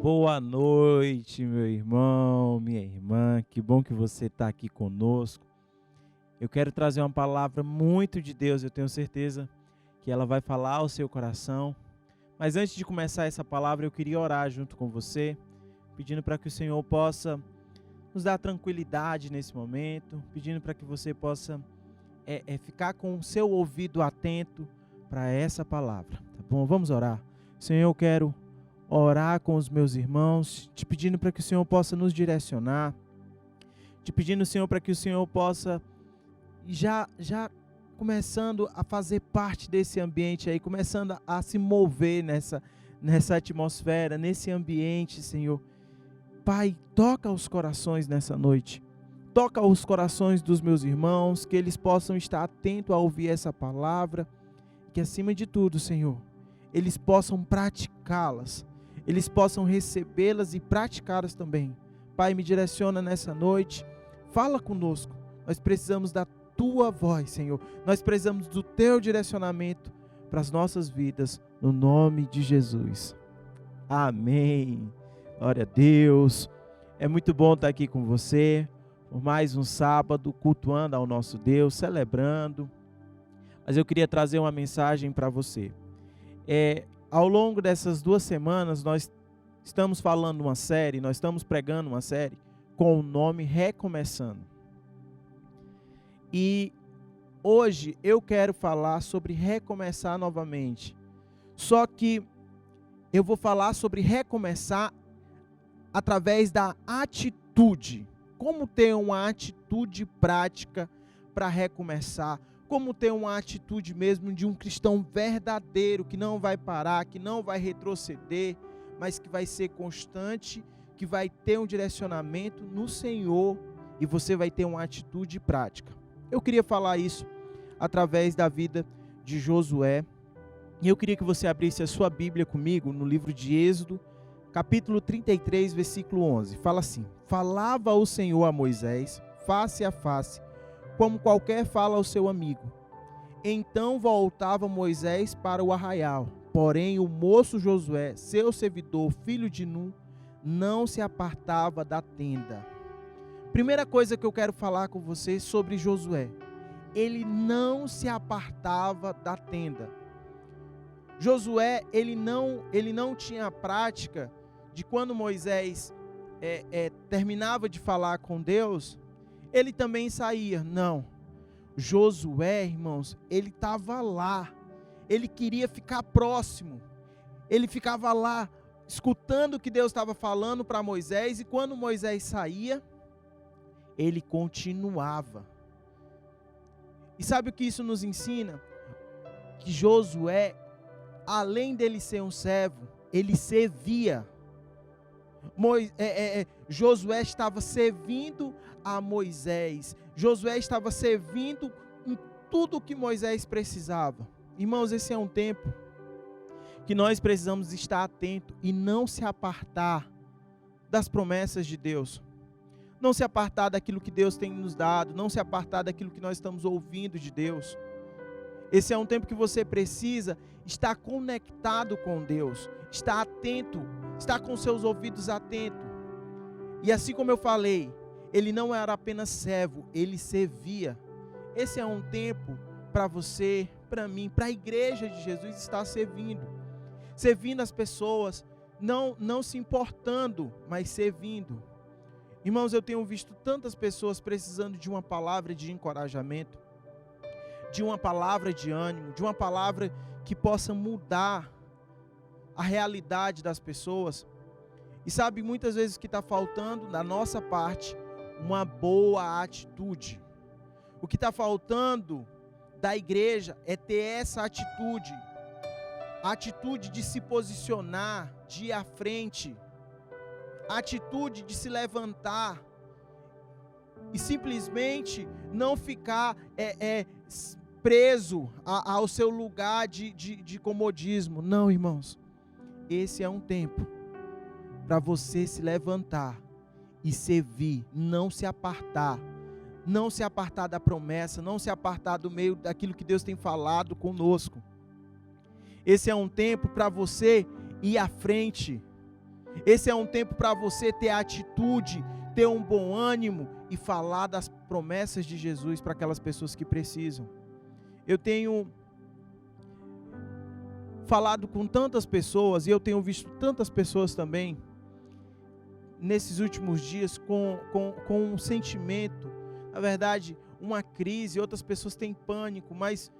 Boa noite, meu irmão, minha irmã. Que bom que você está aqui conosco. Eu quero trazer uma palavra muito de Deus. Eu tenho certeza que ela vai falar ao seu coração. Mas antes de começar essa palavra, eu queria orar junto com você, pedindo para que o Senhor possa nos dar tranquilidade nesse momento, pedindo para que você possa ficar com o seu ouvido atento para essa palavra, tá bom? Vamos orar. Senhor, eu quero orar com os meus irmãos, te pedindo para que o Senhor possa nos direcionar, te pedindo, Senhor, para que o Senhor possa já começando a fazer parte desse ambiente aí, começando a se mover nessa atmosfera, nesse ambiente, Senhor. Pai, toca os corações nessa noite, toca os corações dos meus irmãos, que eles possam estar atentos a ouvir essa palavra, que acima de tudo, Senhor, eles possam praticá-las, eles possam recebê-las e praticá-las também. Pai, me direciona nessa noite, fala conosco, nós precisamos da Tua voz, Senhor, nós precisamos do Teu direcionamento para as nossas vidas, no nome de Jesus. Amém. Glória a Deus. É muito bom estar aqui com você, por mais um sábado, cultuando ao nosso Deus, celebrando. Mas eu queria trazer uma mensagem para você. Ao longo dessas 2 semanas, nós estamos falando uma série, nós estamos pregando uma série com o nome Recomeçando. E hoje eu quero falar sobre recomeçar novamente. Só que eu vou falar sobre recomeçar através da atitude. Como ter uma atitude prática para recomeçar. Como ter uma atitude mesmo de um cristão verdadeiro, que não vai parar, que não vai retroceder, mas que vai ser constante, que vai ter um direcionamento no Senhor e você vai ter uma atitude prática. Eu queria falar isso através da vida de Josué e eu queria que você abrisse a sua Bíblia comigo no livro de Êxodo, capítulo 33, versículo 11. Fala assim: falava o Senhor a Moisés, face a face, como qualquer fala ao seu amigo. Então voltava Moisés para o arraial, porém o moço Josué, seu servidor, filho de Nun, não se apartava da tenda. Primeira coisa que eu quero falar com você sobre Josué, ele não se apartava da tenda. Josué, ele não tinha a prática de quando Moisés terminava de falar com Deus, ele também saía. Não. Josué, irmãos, ele estava lá. Ele queria ficar próximo. Ele ficava lá, escutando o que Deus estava falando para Moisés. E quando Moisés saía, ele continuava. E sabe o que isso nos ensina? Que Josué, além dele ser um servo, ele servia. Josué estava servindo a Moisés. Josué estava servindo em tudo o que Moisés precisava. Irmãos, esse é um tempo que nós precisamos estar atentos e não se apartar das promessas de Deus. Não se apartar daquilo que Deus tem nos dado, não se apartar daquilo que nós estamos ouvindo de Deus. Esse é um tempo que você precisa estar conectado com Deus, estar atento, estar com seus ouvidos atentos. E assim como eu falei, ele não era apenas servo, ele servia. Esse é um tempo para você, para mim, para a igreja de Jesus estar servindo. Servindo as pessoas, não se importando, mas servindo. Irmãos, eu tenho visto tantas pessoas precisando de uma palavra de encorajamento, de uma palavra de ânimo, de uma palavra que possa mudar a realidade das pessoas. E sabe, muitas vezes o que está faltando da nossa parte, uma boa atitude. O que está faltando da igreja é ter essa atitude, a atitude de se posicionar, de ir à frente, a atitude de se levantar e simplesmente não ficar preso ao seu lugar de comodismo. Não, irmãos, esse é um tempo para você se levantar e servir, não se apartar da promessa, não se apartar do meio daquilo que Deus tem falado conosco. Esse é um tempo para você ir à frente. Esse é um tempo para você ter atitude, ter um bom ânimo e falar das promessas de Jesus para aquelas pessoas que precisam. Eu tenho falado com tantas pessoas, e eu tenho visto tantas pessoas também, nesses últimos dias, com um sentimento, na verdade, uma crise. Outras pessoas têm pânico, mas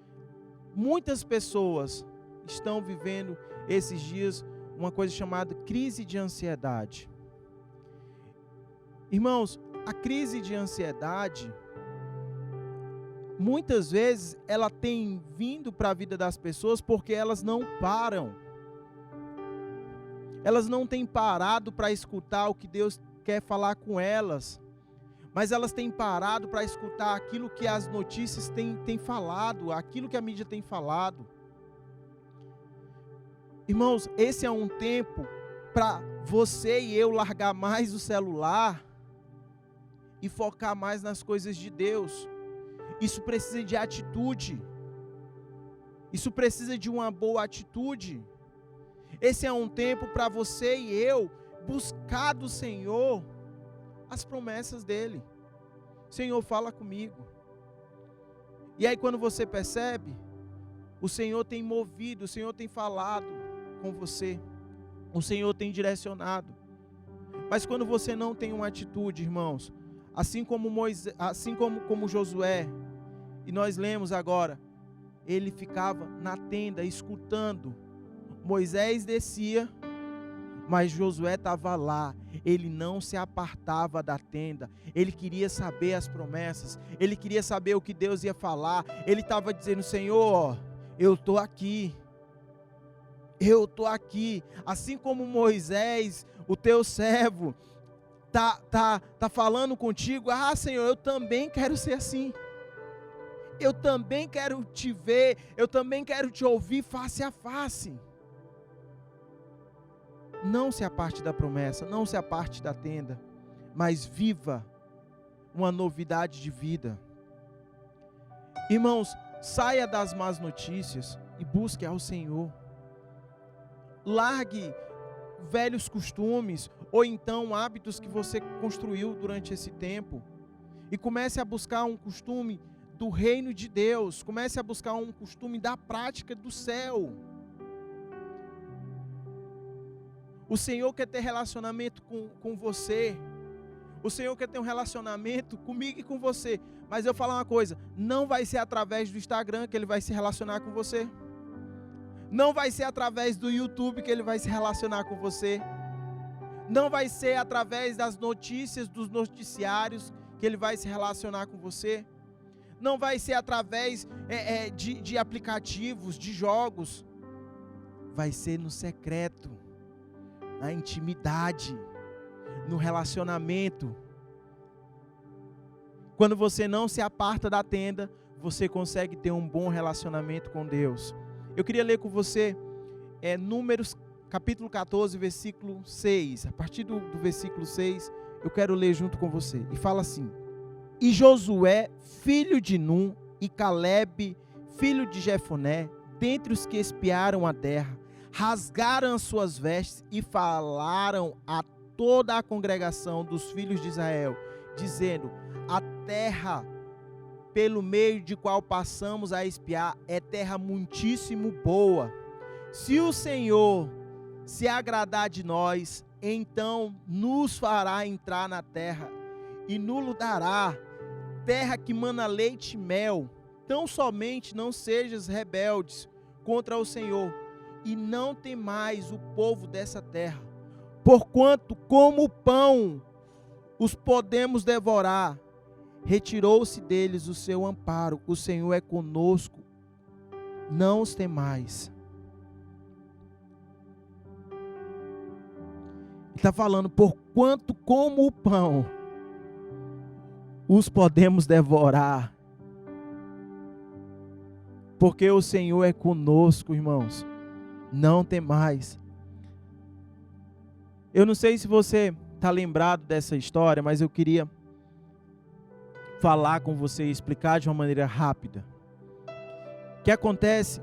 muitas pessoas estão vivendo esses dias uma coisa chamada crise de ansiedade. Irmãos, a crise de ansiedade, muitas vezes, ela tem vindo para a vida das pessoas porque elas não param. Elas não têm parado para escutar o que Deus quer falar com elas, mas elas têm parado para escutar aquilo que as notícias têm falado, aquilo que a mídia tem falado. Irmãos, esse é um tempo para você e eu largar mais o celular e focar mais nas coisas de Deus. Isso precisa de atitude. Isso precisa de uma boa atitude. Esse é um tempo para você e eu buscar do Senhor as promessas dele. Senhor, fala comigo. E aí quando você percebe, o Senhor tem movido, o Senhor tem falado com você, o Senhor tem direcionado. Mas quando você não tem uma atitude, irmãos, assim como Moisés, como Josué, e nós lemos agora, ele ficava na tenda escutando. Moisés descia, mas Josué estava lá. Ele não se apartava da tenda. Ele queria saber as promessas. Ele queria saber o que Deus ia falar. Ele estava dizendo: Senhor, eu estou aqui. Eu estou aqui. Assim como Moisés, o teu servo, tá falando contigo. Ah, Senhor, eu também quero ser assim. Eu também quero te ver. Eu também quero te ouvir face a face. Não se aparte da promessa, não se aparte da tenda, mas viva uma novidade de vida. Irmãos, saia das más notícias e busque ao Senhor. Largue velhos costumes ou então hábitos que você construiu durante esse tempo e comece a buscar um costume do reino de Deus. Comece a buscar um costume da prática do céu. O Senhor quer ter relacionamento com você. O Senhor quer ter um relacionamento comigo e com você. Mas eu falo uma coisa, não vai ser através do Instagram que Ele vai se relacionar com você. Não vai ser através do YouTube que Ele vai se relacionar com você. Não vai ser através das notícias, dos noticiários que Ele vai se relacionar com você. Não vai ser através de aplicativos, de jogos. Vai ser no secreto, na intimidade, no relacionamento. Quando você não se aparta da tenda, você consegue ter um bom relacionamento com Deus. Eu queria ler com você Números capítulo 14, versículo 6. A partir do versículo 6, eu quero ler junto com você. E fala assim: E Josué, filho de Num, e Calebe, filho de Jefoné, dentre os que espiaram a terra, rasgaram as suas vestes e falaram a toda a congregação dos filhos de Israel, dizendo: a terra pelo meio de qual passamos a espiar é terra muitíssimo boa. Se o Senhor se agradar de nós, então nos fará entrar na terra e nos dará terra que mana leite e mel. Tão somente não sejas rebeldes contra o Senhor, e não temais o povo dessa terra, porquanto como pão os podemos devorar. Retirou-se deles o seu amparo. O Senhor é conosco, não os temais. Ele está falando, porquanto como o pão os podemos devorar, porque o Senhor é conosco, irmãos. Não temais. Eu não sei se você está lembrado dessa história, mas eu queria falar com você e explicar de uma maneira rápida. O que acontece?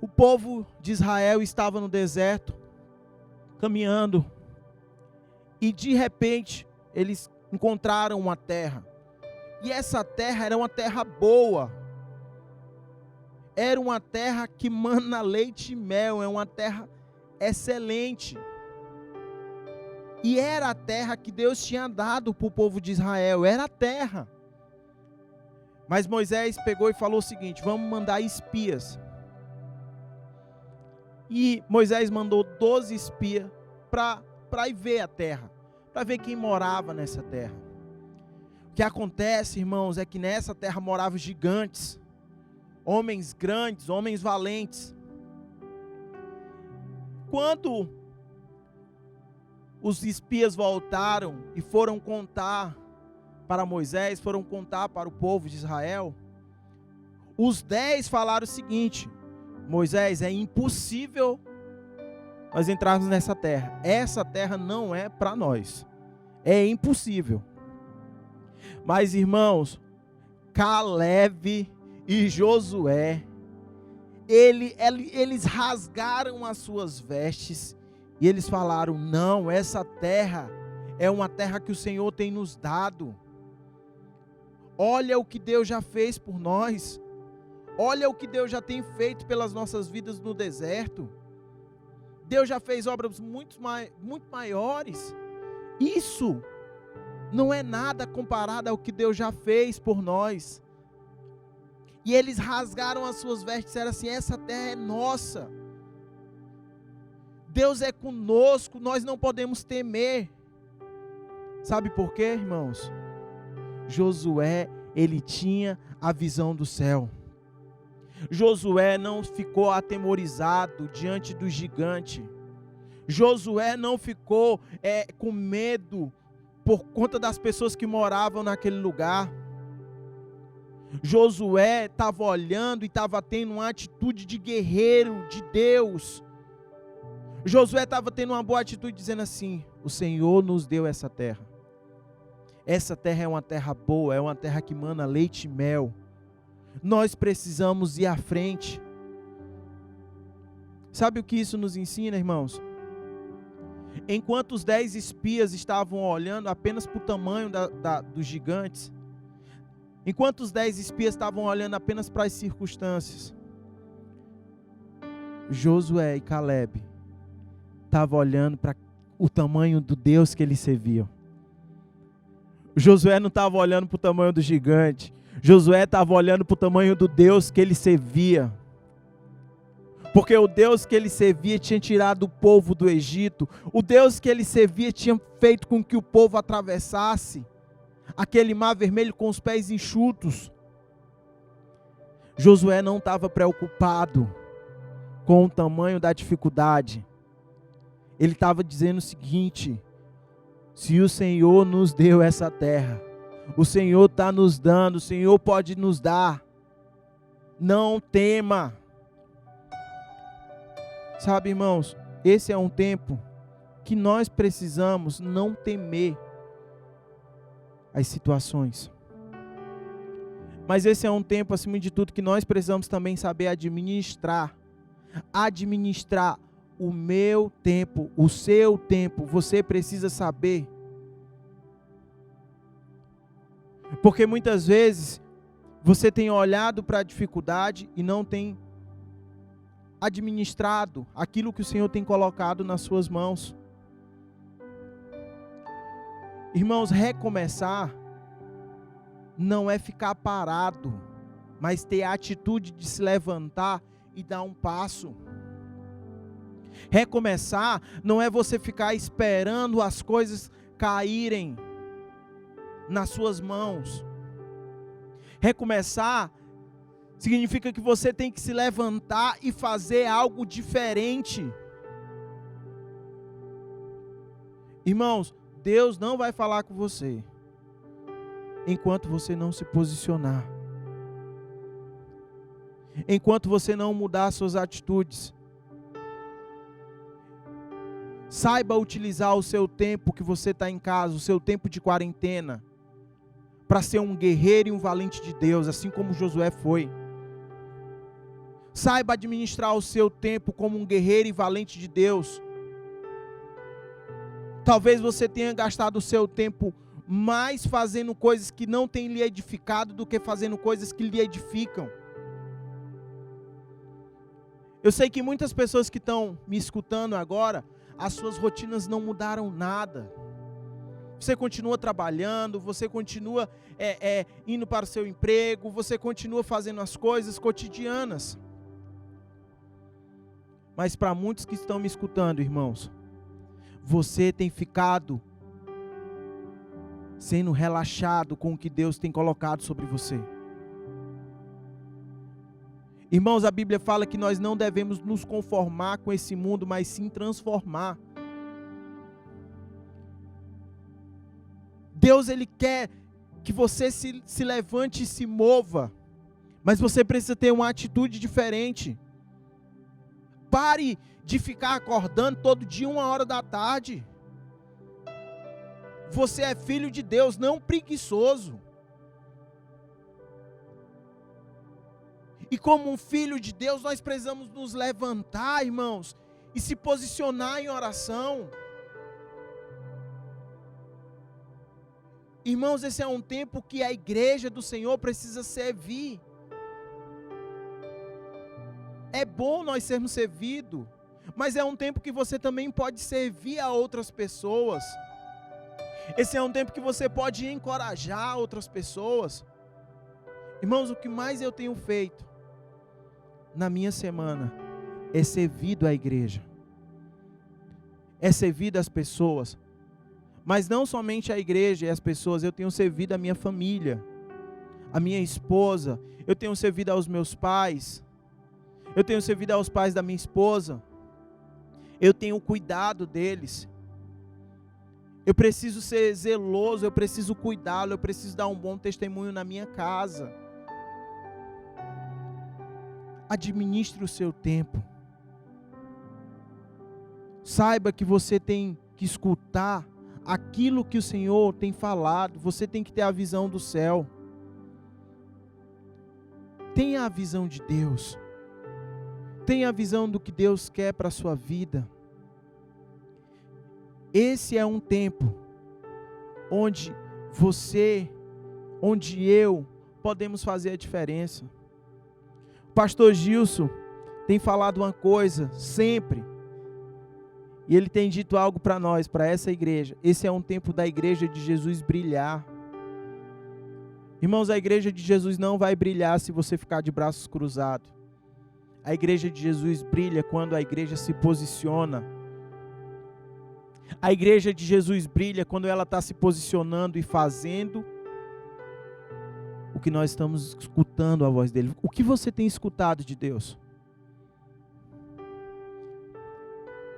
O povo de Israel estava no deserto, caminhando, e de repente eles encontraram uma terra, e essa terra era uma terra boa, era uma terra que mana leite e mel, é uma terra excelente, e era a terra que Deus tinha dado para o povo de Israel, era a terra. Mas Moisés pegou e falou o seguinte: vamos mandar espias. E Moisés mandou 12 espias para ir ver a terra, para ver quem morava nessa terra. O que acontece, irmãos, é que nessa terra moravam gigantes, homens grandes, homens valentes. Quando os espias voltaram e foram contar para Moisés, foram contar para o povo de Israel, os 10 falaram o seguinte: Moisés, é impossível nós entrarmos nessa terra, essa terra não é para nós, é impossível. Mas irmãos, Caleb e Josué, eles rasgaram as suas vestes, e eles falaram: não, essa terra é uma terra que o Senhor tem nos dado. Olha o que Deus já fez por nós. Olha o que Deus já tem feito pelas nossas vidas no deserto. Deus já fez obras muito maiores. Isso não é nada comparado ao que Deus já fez por nós. E eles rasgaram as suas vestes e disseram assim: essa terra é nossa. Deus é conosco, nós não podemos temer. Sabe por quê, irmãos? Josué, ele tinha a visão do céu. Josué não ficou atemorizado diante do gigante. Josué não ficou com medo por conta das pessoas que moravam naquele lugar. Josué estava olhando e estava tendo uma atitude de guerreiro de Deus. Josué estava tendo uma boa atitude, dizendo assim: o Senhor nos deu essa terra. Essa terra é uma terra boa, é uma terra que mana leite e mel. Nós precisamos ir à frente. Sabe o que isso nos ensina, irmãos? Enquanto os 10 espias estavam olhando apenas para o tamanho dos gigantes, enquanto os 10 espias estavam olhando apenas para as circunstâncias, Josué e Caleb estavam olhando para o tamanho do Deus que eles serviam. Josué não estava olhando para o tamanho do gigante. Josué estava olhando para o tamanho do Deus que ele servia. Porque o Deus que ele servia tinha tirado o povo do Egito. O Deus que ele servia tinha feito com que o povo atravessasse aquele mar vermelho com os pés enxutos. Josué não estava preocupado com o tamanho da dificuldade. Ele estava dizendo o seguinte: se o Senhor nos deu essa terra, o Senhor está nos dando, o Senhor pode nos dar. Não tema. Sabe, irmãos, esse é um tempo que nós precisamos não temer as situações. Mas esse é um tempo, acima de tudo, que nós precisamos também saber administrar. Administrar o meu tempo, o seu tempo. Você precisa saber. Porque muitas vezes você tem olhado para a dificuldade e não tem administrado aquilo que o Senhor tem colocado nas suas mãos. Irmãos, recomeçar não é ficar parado, mas ter a atitude de se levantar e dar um passo. Recomeçar não é você ficar esperando as coisas caírem nas suas mãos. Recomeçar significa que você tem que se levantar e fazer algo diferente. Irmãos, Deus não vai falar com você enquanto você não se posicionar, enquanto você não mudar suas atitudes. Saiba utilizar o seu tempo que você está em casa, o seu tempo de quarentena, para ser um guerreiro e um valente de Deus, assim como Josué foi. Saiba administrar o seu tempo como um guerreiro e valente de Deus. Talvez você tenha gastado o seu tempo mais fazendo coisas que não têm lhe edificado do que fazendo coisas que lhe edificam. Eu sei que muitas pessoas que estão me escutando agora, as suas rotinas não mudaram nada. Você continua trabalhando, você continua indo para o seu emprego, você continua fazendo as coisas cotidianas. Mas para muitos que estão me escutando, irmãos, você tem ficado sendo relaxado com o que Deus tem colocado sobre você. Irmãos, a Bíblia fala que nós não devemos nos conformar com esse mundo, mas sim transformar. Deus, Ele quer que você se levante e se mova, mas você precisa ter uma atitude diferente. Pare de ficar acordando todo dia 1h da tarde. Você é filho de Deus, não preguiçoso. E como um filho de Deus, nós precisamos nos levantar, irmãos, e se posicionar em oração. Irmãos, esse é um tempo que a igreja do Senhor precisa servir. É bom nós sermos servidos, mas é um tempo que você também pode servir a outras pessoas. Esse é um tempo que você pode encorajar outras pessoas. Irmãos, o que mais eu tenho feito na minha semana é servido à igreja, é servido às pessoas, mas não somente à igreja e às pessoas, eu tenho servido a minha família, a minha esposa, eu tenho servido aos meus pais, eu tenho servido aos pais da minha esposa, eu tenho cuidado deles. Eu preciso ser zeloso, eu preciso cuidá-lo, eu preciso dar um bom testemunho na minha casa. Administre o seu tempo. Saiba que você tem que escutar aquilo que o Senhor tem falado. Você tem que ter a visão do céu. Tenha a visão de Deus. Tenha a visão do que Deus quer para a sua vida. Esse é um tempo onde você, onde eu, podemos fazer a diferença. O pastor Gilson tem falado uma coisa sempre, e ele tem dito algo para nós, para essa igreja. Esse é um tempo da igreja de Jesus brilhar. Irmãos, a igreja de Jesus não vai brilhar se você ficar de braços cruzados. A igreja de Jesus brilha quando a igreja se posiciona. A igreja de Jesus brilha quando ela está se posicionando e fazendo o que nós estamos escutando a voz dele. O que você tem escutado de Deus?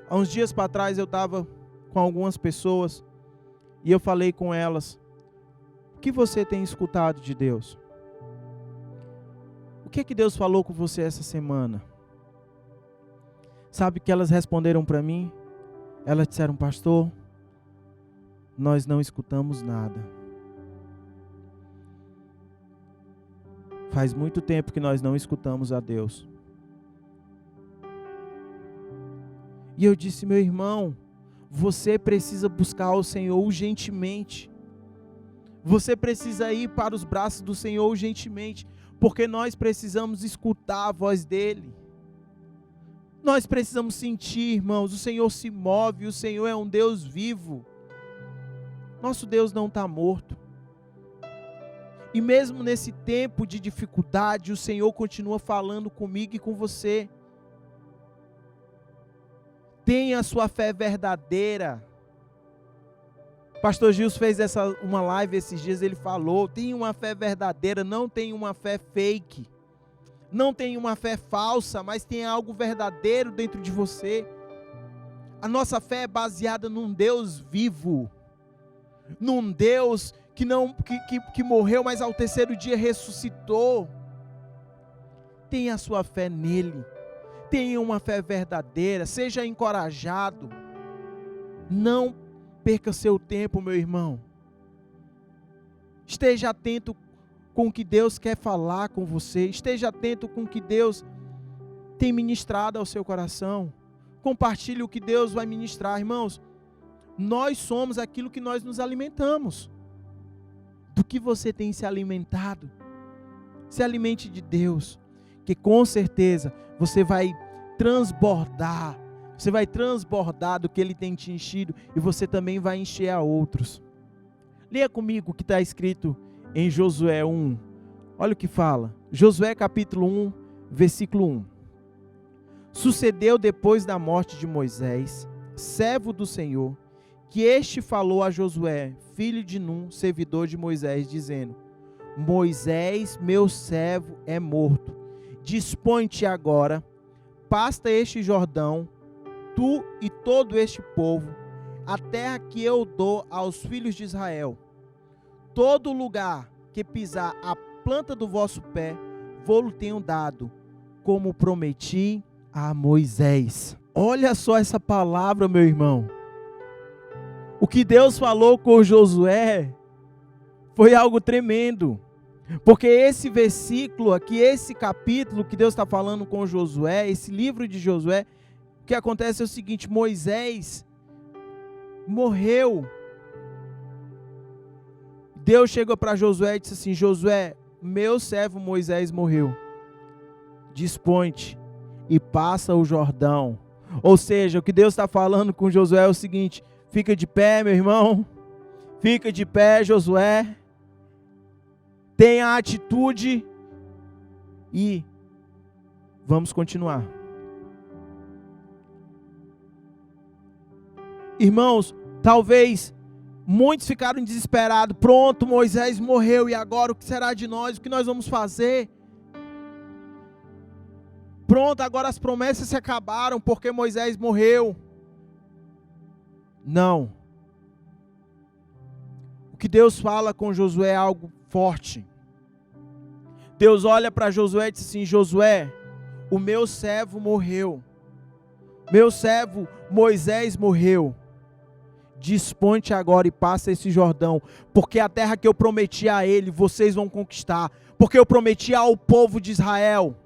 Há uns dias para trás eu estava com algumas pessoas e eu falei com elas: o que você tem escutado de Deus? O que é que Deus falou com você essa semana? Sabe o que elas responderam para mim? Elas disseram: pastor, nós não escutamos nada. Faz muito tempo que nós não escutamos a Deus. E eu disse: meu irmão, você precisa buscar o Senhor urgentemente. Você precisa ir para os braços do Senhor urgentemente, porque nós precisamos escutar a voz dEle. Nós precisamos sentir, irmãos, o Senhor se move, o Senhor é um Deus vivo. Nosso Deus não está morto. E mesmo nesse tempo de dificuldade, o Senhor continua falando comigo e com você. Tenha a sua fé verdadeira. Pastor Gilson fez uma live esses dias, ele falou: tenha uma fé verdadeira, não tenha uma fé fake. Não tenha uma fé falsa, mas tenha algo verdadeiro dentro de você. A nossa fé é baseada num Deus vivo, num Deus que morreu, mas ao terceiro dia ressuscitou. Tenha a sua fé nele, tenha uma fé verdadeira, seja encorajado. Não perca seu tempo, meu irmão. Esteja atento com o que Deus quer falar com você. Esteja atento com o que Deus tem ministrado ao seu coração. Compartilhe o que Deus vai ministrar, irmãos. Nós somos aquilo que nós nos alimentamos. Do que você tem se alimentado? Se alimente de Deus, que com certeza você vai transbordar. Você vai transbordar do que Ele tem te enchido e você também vai encher a outros. Leia comigo o que está escrito em Josué 1. Olha o que fala. Josué capítulo 1, versículo 1. Sucedeu depois da morte de Moisés, servo do Senhor, que este falou a Josué, filho de Num, servidor de Moisés, dizendo: Moisés, meu servo, é morto. Dispõe-te agora, pasta este Jordão, tu e todo este povo, a terra que eu dou aos filhos de Israel. Todo lugar que pisar a planta do vosso pé, vou-lo tenho dado, como prometi a Moisés. Olha só essa palavra, meu irmão. O que Deus falou com Josué foi algo tremendo. Porque esse versículo aqui, esse capítulo que Deus está falando com Josué, esse livro de Josué, o que acontece é o seguinte: Moisés morreu. Deus chegou para Josué e disse assim: Josué, meu servo Moisés morreu. Dispõe-te e passa o Jordão. Ou seja, o que Deus está falando com Josué é o seguinte: fica de pé, meu irmão. Fica de pé, Josué. Tenha atitude e vamos continuar. Irmãos, talvez muitos ficaram desesperados. Pronto, Moisés morreu e agora o que será de nós? O que nós vamos fazer? Pronto, agora as promessas se acabaram porque Moisés morreu. Não. O que Deus fala com Josué é algo forte. Deus olha para Josué e diz assim: Josué, o meu servo morreu. Meu servo Moisés morreu. Dispõe-te agora e passa esse Jordão, porque a terra que eu prometi a ele, vocês vão conquistar, porque eu prometi ao povo de Israel.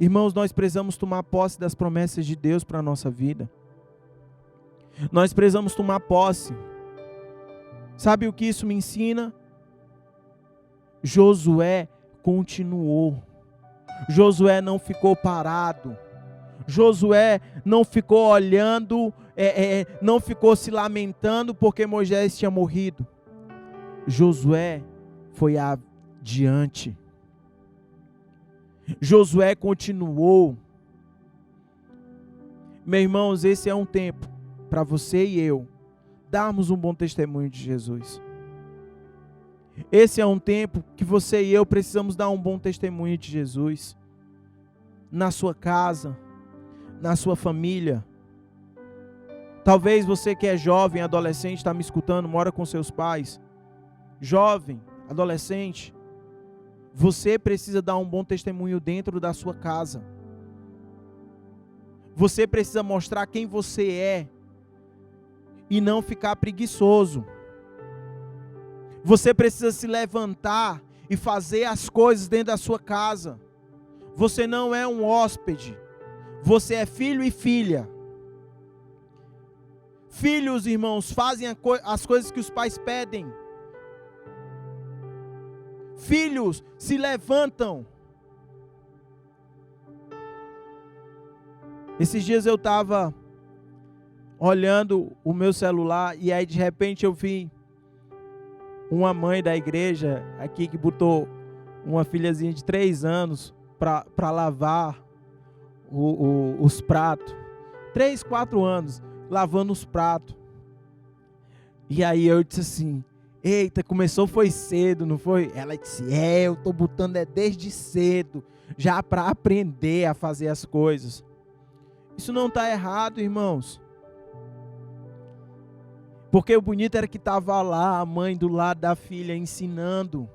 Irmãos, nós precisamos tomar posse das promessas de Deus para a nossa vida. Nós precisamos tomar posse. Sabe o que isso me ensina? Josué continuou. Josué não ficou parado. Josué não ficou olhando, não ficou se lamentando porque Moisés tinha morrido. Josué foi adiante. Josué continuou. Meus irmãos, esse é um tempo para você e eu darmos um bom testemunho de Jesus. Esse é um tempo que você e eu precisamos dar um bom testemunho de Jesus. Na sua casa, na sua família. Talvez você que é jovem, adolescente, está me escutando, mora com seus pais. Jovem, adolescente, você precisa dar um bom testemunho dentro da sua casa. Você precisa mostrar quem você é e não ficar preguiçoso. Você precisa se levantar e fazer as coisas dentro da sua casa. Você não é um hóspede. Você é filho e filha. Filhos, irmãos, fazem as coisas que os pais pedem. Filhos se levantam. Esses dias eu estava olhando o meu celular e aí de repente eu vi uma mãe da igreja aqui que botou uma filhazinha de 3 anos para lavar os pratos. 3, 4 anos lavando os pratos. E aí eu disse assim: eita, começou foi cedo, não foi? Ela disse: eu estou botando desde cedo, já para aprender a fazer as coisas. Isso não está errado, irmãos. Porque o bonito era que estava lá a mãe do lado da filha ensinando.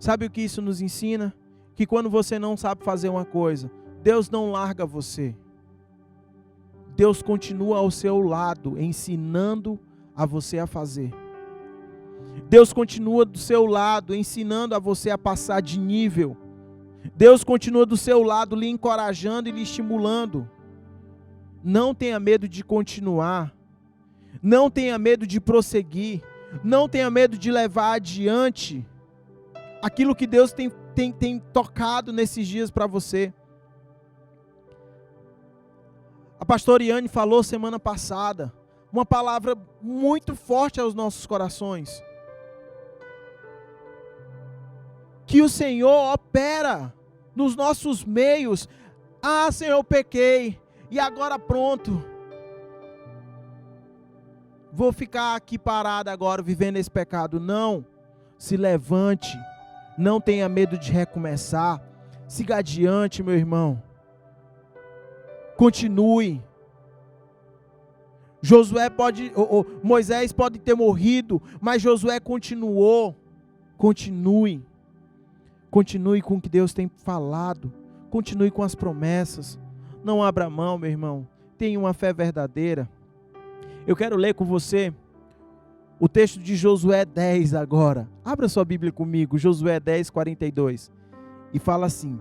Sabe o que isso nos ensina? Que quando você não sabe fazer uma coisa, Deus não larga você. Deus continua ao seu lado, ensinando a você a fazer. Deus continua do seu lado, ensinando a você a passar de nível. Deus continua do seu lado, lhe encorajando e lhe estimulando. Não tenha medo de continuar. Não tenha medo de prosseguir. Não tenha medo de levar adiante aquilo que Deus tem tocado nesses dias para você. A pastora Iane falou semana passada uma palavra muito forte aos nossos corações. Que o Senhor opera nos nossos meios. Ah, Senhor, eu pequei. E agora pronto. Vou ficar aqui parado agora, vivendo esse pecado. Não. Se levante. Não tenha medo de recomeçar. Siga adiante, meu irmão. Continue. Moisés pode ter morrido, mas Josué continuou. Continue. Continue com o que Deus tem falado. Continue com as promessas. Não abra mão, meu irmão. Tenha uma fé verdadeira. Eu quero ler com você o texto de Josué 10 agora. Abra sua Bíblia comigo, Josué 10, 42. E fala assim: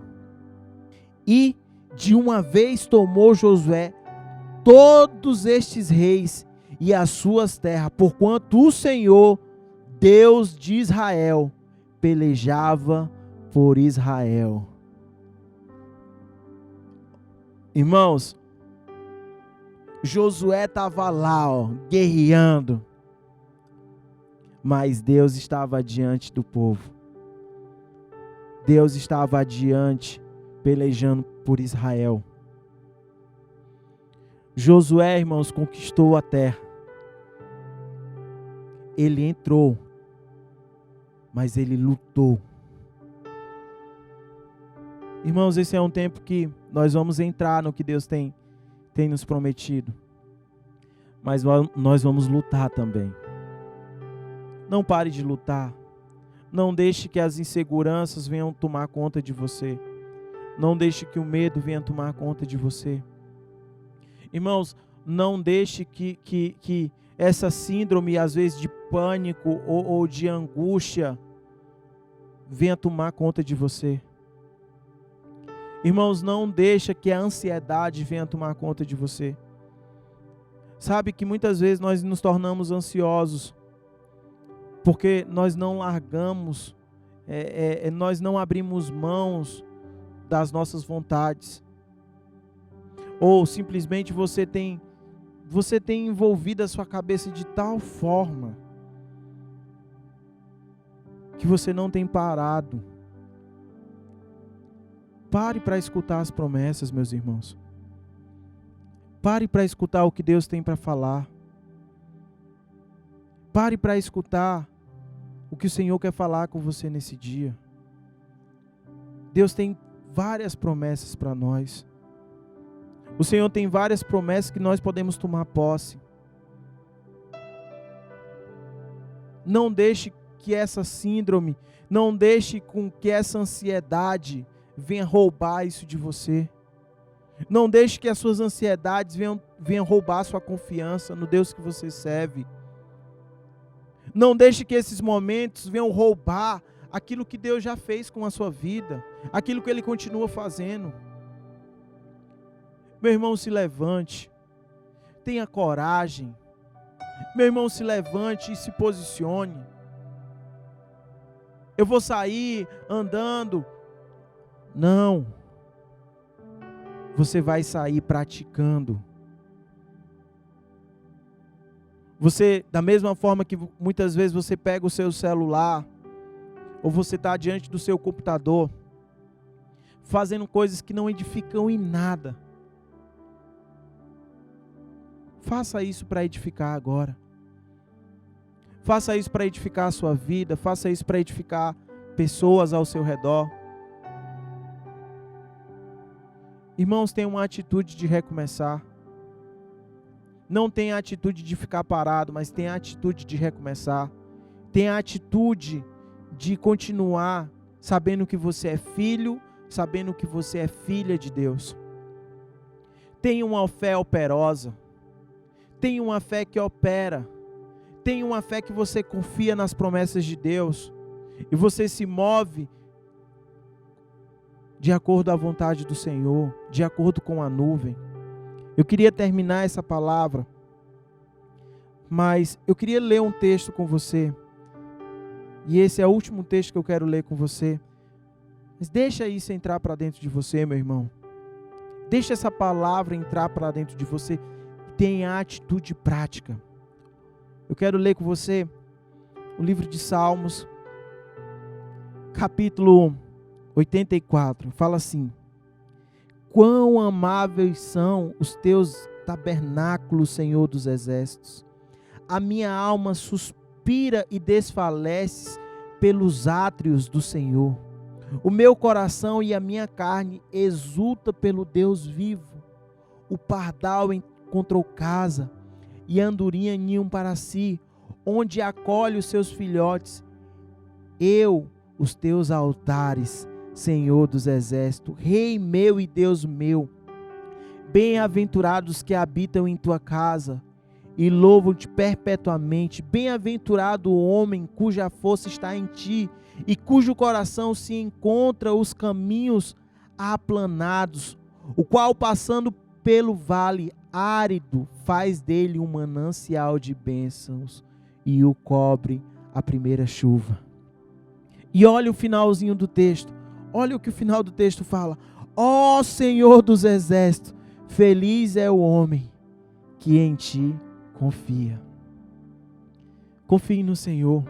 E de uma vez tomou Josué todos estes reis e as suas terras, porquanto o Senhor, Deus de Israel, pelejava por Israel. Irmãos, Josué estava lá, guerreando, mas Deus estava adiante do povo. Deus estava adiante, pelejando por Israel. Josué, irmãos, conquistou a terra. Ele entrou, mas ele lutou. Irmãos, esse é um tempo que nós vamos entrar no que Deus tem nos prometido. Mas nós vamos lutar também. Não pare de lutar. Não deixe que as inseguranças venham tomar conta de você. Não deixe que o medo venha tomar conta de você. Irmãos, não deixe que essa síndrome, às vezes, de pânico ou de angústia venha tomar conta de você. Irmãos, não deixa que a ansiedade venha tomar conta de você. Sabe que muitas vezes nós nos tornamos ansiosos porque nós não largamos, nós não abrimos mãos das nossas vontades. Ou simplesmente você tem envolvido a sua cabeça de tal forma que você não tem parado. Pare para escutar as promessas, meus irmãos. Pare para escutar o que Deus tem para falar. Pare para escutar o que o Senhor quer falar com você nesse dia. Deus tem várias promessas para nós. O Senhor tem várias promessas que nós podemos tomar posse. Não deixe que essa síndrome, não deixe com que essa ansiedade venha roubar isso de você. Não deixe que as suas ansiedades venham roubar a sua confiança no Deus que você serve. Não deixe que esses momentos venham roubar aquilo que Deus já fez com a sua vida, aquilo que Ele continua fazendo. Meu irmão, se levante, tenha coragem. Meu irmão, se levante e se posicione. Eu vou sair andando. Não. Você vai sair praticando. Você, da mesma forma que muitas vezes você pega o seu celular, ou você está diante do seu computador, fazendo coisas que não edificam em nada. Faça isso para edificar agora. Faça isso para edificar a sua vida. Faça isso para edificar pessoas ao seu redor. Irmãos, tenham uma atitude de recomeçar. Não tenha a atitude de ficar parado, mas tenha a atitude de recomeçar. Tenha a atitude de continuar sabendo que você é filho, sabendo que você é filha de Deus. Tenha uma fé operosa. Tenha uma fé que opera. Tenha uma fé que você confia nas promessas de Deus. E você se move de acordo à vontade do Senhor, de acordo com a nuvem. Eu queria terminar essa palavra, mas eu queria ler um texto com você. E esse é o último texto que eu quero ler com você. Mas deixa isso entrar para dentro de você, meu irmão. Deixa essa palavra entrar para dentro de você. Tenha atitude prática. Eu quero ler com você o livro de Salmos, capítulo 84. Fala assim: quão amáveis são os teus tabernáculos, Senhor dos exércitos. A minha alma suspira e desfalece pelos átrios do Senhor. O meu coração e a minha carne exulta pelo Deus vivo. O pardal encontrou casa e a andorinha ninho para si, onde acolhe os seus filhotes. Eu, os teus altares, Senhor dos exércitos, Rei meu e Deus meu. Bem-aventurados que habitam em tua casa e louvam-te perpetuamente. Bem-aventurado o homem cuja força está em ti e cujo coração se encontra os caminhos aplanados, o qual, passando pelo vale árido, faz dele um manancial de bênçãos e o cobre a primeira chuva. E olha o finalzinho do texto. Olha o que o final do texto fala: ó Senhor dos exércitos, feliz é o homem que em ti confia. Confie no Senhor.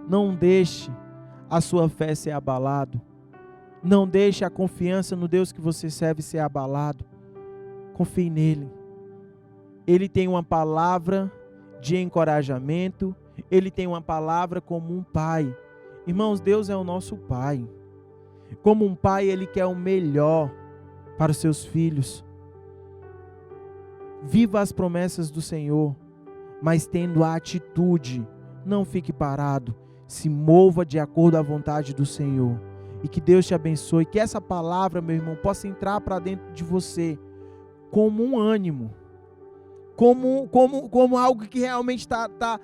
Não deixe a sua fé ser abalado. Não deixe a confiança no Deus que você serve ser abalado. Confie nele. Ele tem uma palavra de encorajamento. Ele tem uma palavra como um pai. Irmãos, Deus é o nosso pai. Como um pai, ele quer o melhor para os seus filhos. Viva as promessas do Senhor, mas tendo a atitude. Não fique parado. Se mova de acordo à vontade do Senhor. E que Deus te abençoe. Que essa palavra, meu irmão, possa entrar para dentro de você como um ânimo. Como algo que realmente está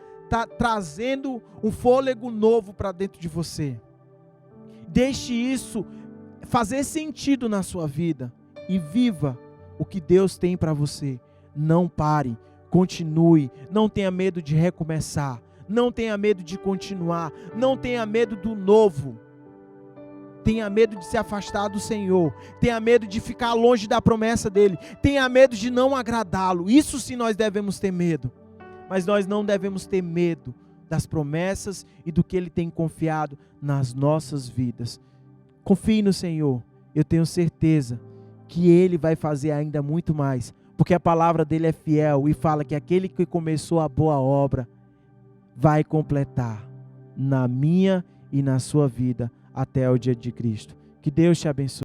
trazendo um fôlego novo para dentro de você. Deixe isso fazer sentido na sua vida. E viva o que Deus tem para você. Não pare. Continue. Não tenha medo de recomeçar. Não tenha medo de continuar. Não tenha medo do novo. Tenha medo de se afastar do Senhor. Tenha medo de ficar longe da promessa dEle. Tenha medo de não agradá-lo. Isso sim nós devemos ter medo. Mas nós não devemos ter medo das promessas e do que Ele tem confiado nas nossas vidas. Confie no Senhor. Eu tenho certeza que Ele vai fazer ainda muito mais. Porque a palavra dEle é fiel e fala que aquele que começou a boa obra vai completar na minha e na sua vida até o dia de Cristo. Que Deus te abençoe.